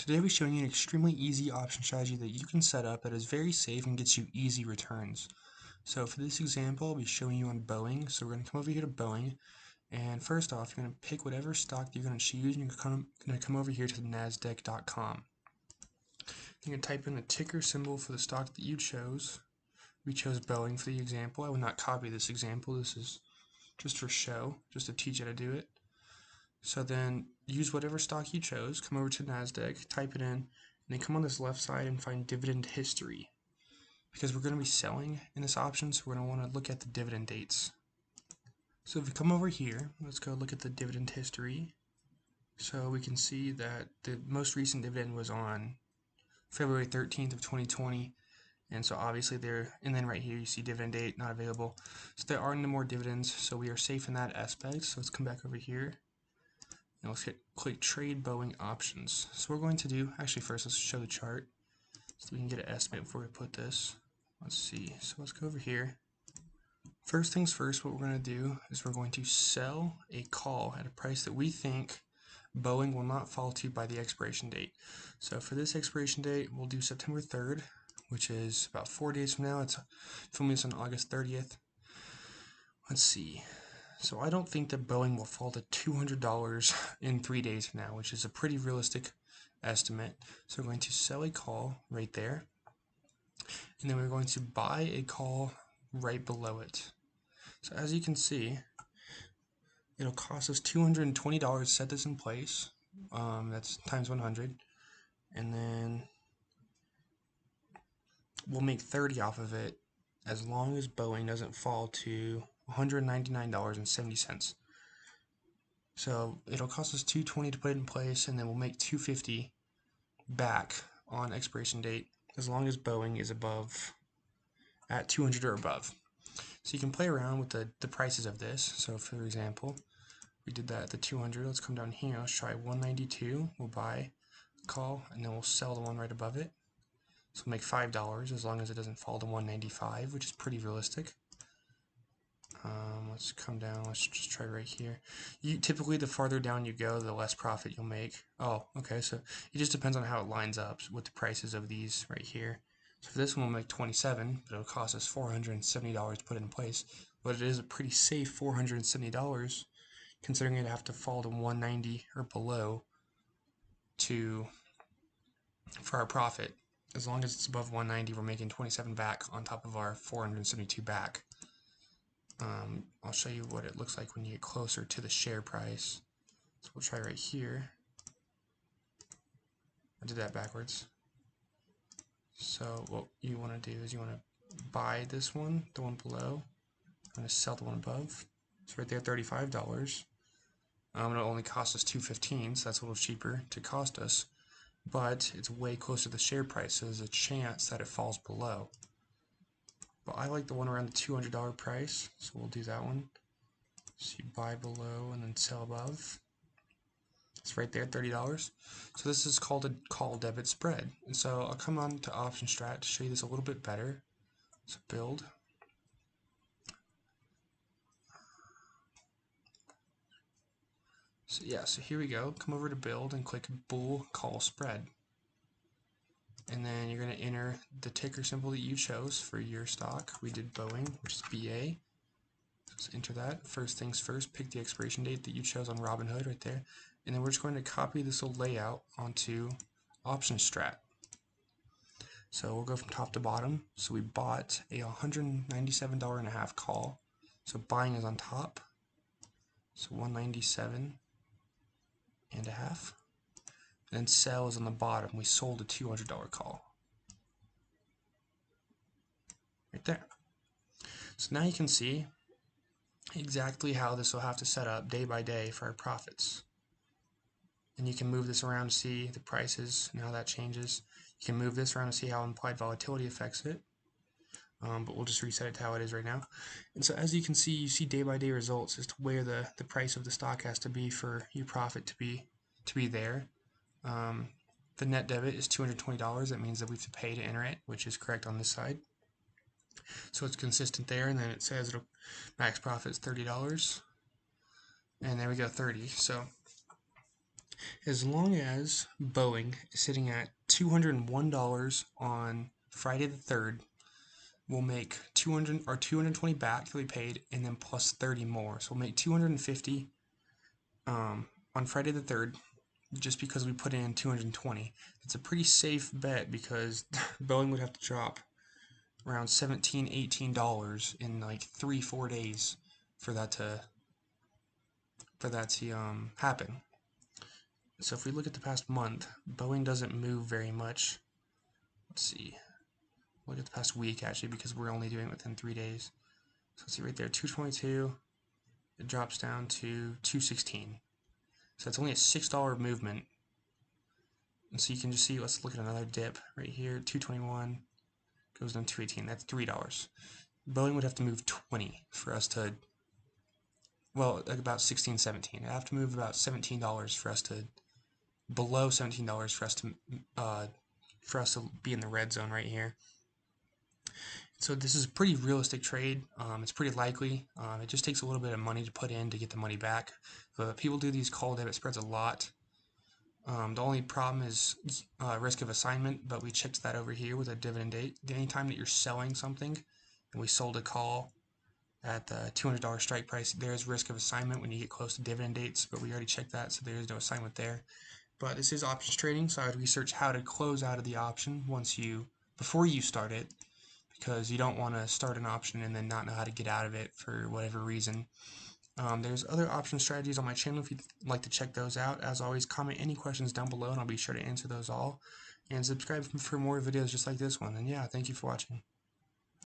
Today we're showing you an extremely easy option strategy that you can set up that is very safe and gets you easy returns. So for this example, I'll be showing you on Boeing. So we're going to come over here to Boeing, and first off, you're going to pick whatever stock that you're going to choose, and you're going to come over here to the nasdaq.com. You're going to type in the ticker symbol for the stock that you chose. We chose Boeing for the example. I would not copy this example. This is just for show, just to teach you how to do it. So then use whatever stock you chose, come over to NASDAQ, type it in, and then come on this left side and find dividend history. Because we're going to be selling in this option, so we're going to want to look at the dividend dates. So if we come over here, let's go look at the dividend history. So we can see that the most recent dividend was on February 13th of 2020. And so obviously there, and then right here you see dividend date not available. So there are no more dividends, so we are safe in that aspect. So let's come back over here. And let's click Trade Boeing Options. So we're going to do, actually first let's show the chart so we can get an estimate before we put this. Let's see, so let's go over here. First things first, what we're going to do is we're going to sell a call at a price that we think Boeing will not fall to by the expiration date. So for this expiration date, we'll do September 3rd, which is about 4 days from now. It's filming this on August 30th. Let's see. So I don't think that Boeing will fall to $200 in 3 days from now, which is a pretty realistic estimate. So we're going to sell a call right there, and then we're going to buy a call right below it. So as you can see, it'll cost us $220 to set this in place. That's times 100, and then we'll make 30 off of it as long as Boeing doesn't fall to $199.70. So it'll cost us $220 to put it in place, and then we'll make $250 back on expiration date as long as Boeing is above at 200 or above. So you can play around with the prices of this. So for example, we did that at the 200. Let's come down here. Let's try 192. We'll buy a call, and then we'll sell the one right above it. So we'll make $5 as long as it doesn't fall to 195, which is pretty realistic. Let's come down. Let's just try right here. Typically, the farther down you go, the less profit you'll make. Oh, okay. So it just depends on how it lines up with the prices of these right here. So for this one, we'll make 27, but it'll cost us $470 to put it in place. But it is a pretty safe $470, considering it'd have to fall to 190 or below for our profit. As long as it's above 190, we're making 27 back on top of our 472 back. I'll show you what it looks like when you get closer to the share price. So we'll try right here. I did that backwards. So what you want to do is you want to buy this one, the one below. I'm going to sell the one above. It's right there, $35. It'll only cost us $215, so that's a little cheaper to cost us. But it's way closer to the share price, so there's a chance that it falls below. But I like the one around the $200 price, so we'll do that one. So you buy below and then sell above. It's right there, $30. So this is called a call debit spread. And so I'll come on to option strat to show you this a little bit better. So build. So yeah, so here we go. Come over to build and click bull call spread. And then you're going to enter the ticker symbol that you chose for your stock. We did Boeing, which is BA. Let's enter that. First things first, pick the expiration date that you chose on Robinhood right there. And then we're just going to copy this little layout onto option strat. So we'll go from top to bottom. So we bought a $197.50 call. So buying is on top. So $197.50. And then sell is on the bottom. We sold a $200 call. Right there. So now you can see exactly how this will have to set up day by day for our profits. And you can move this around to see the prices and how that changes. You can move this around to see how implied volatility affects it. But we'll just reset it to how it is right now. And so as you can see, you see day by day results as to where the price of the stock has to be for your profit to be there. The net debit is $220. That means that we have to pay to enter it, which is correct on this side. So it's consistent there, and then it says max profit is $30. And there we go, 30. So As long as Boeing is sitting at $201 on Friday the 3rd, we'll make 200 or 220 back that we paid, and then plus 30 more. So we'll make 250 on Friday the 3rd, just because we put in 220. It's a pretty safe bet because Boeing would have to drop around $17-18 in like 3-4 days for that to happen. So if we look at the past month, Boeing doesn't move very much. Let's see. Look at the past week actually, because we're only doing it within 3 days. So let's see right there, 222. It drops down to 216. So it's only a $6 movement. And so you can just see, let's look at another dip right here, 221 goes down to 218. That's $3. Boeing would have to move 20 for us to, well, like about 16, 17. It'd have to move about $17 for us to, below $17 for us to be in the red zone right here. So this is a pretty realistic trade. It's pretty likely. It just takes a little bit of money to put in to get the money back. People do these call debit spreads a lot. The only problem is risk of assignment, but we checked that over here with a dividend date. Anytime that you're selling something, and we sold a call at the $200 strike price, there is risk of assignment when you get close to dividend dates, but we already checked that, so there is no assignment there. But this is options trading, so I would research how to close out of the option before you start it, because you don't want to start an option and then not know how to get out of it for whatever reason. There's other option strategies on my channel if you'd like to check those out. As always, comment any questions down below and I'll be sure to answer those all. And subscribe for more videos just like this one. And yeah, thank you for watching.